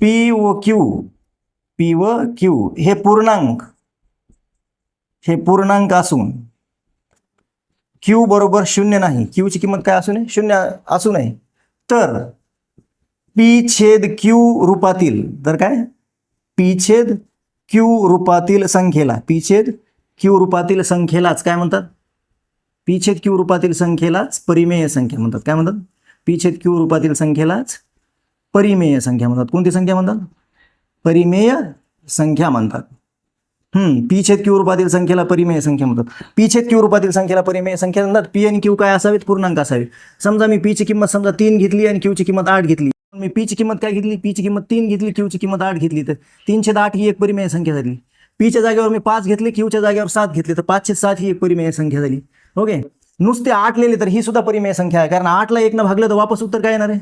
P व Q हे पूर्णांक असून क्यू बरोबर 0 नाही, क्यूची किंमत काय असू नये, 0 असू नये, तर पी छेद क्यू रूपातील, तर काय पी छेद क्यू रूपातील संख्येलाच काय म्हणतात, पी छेद क्यू रूपातील संख्येलाच परिमेय संख्या म्हणतात. काय म्हणतात, पी छेद क्यू रूपातील संख्येलाच परिमेय संख्या म्हणतात. कोणती संख्या म्हणतात, परिमेय संख्या म्हणतात. पी छेद क्यू रूपातील संख्येला परिमेय संख्या म्हणतात. पी छेद क्यू रूपातील संख्येला परिमेय संख्या म्हणतात. पी आणि क्यू काय असावेत, पूर्णांक असावे. समजा मी पीची किंमत समजा 3 घेतली आणि क्यूची किंमत 8 घेतली. मी पीची किंमत काय घेतली, पीची किंमत 3 घेतली, क्यूची किंमत 8 घेतली, तर 3/8 ही एक परिमेय संख्या झाली. पीच्या जागेवर मी 5 घेतले, क्यूच्या जागेवर 7 घेतले, तर 5/7 ही एक परिमेय संख्या झाली. ओके, नुसते 8 लिहिले तर ही सुद्धा परिमेय संख्या आहे, कारण 8ला 1 न भागलं तर वापस उत्तर काय येणार आहे,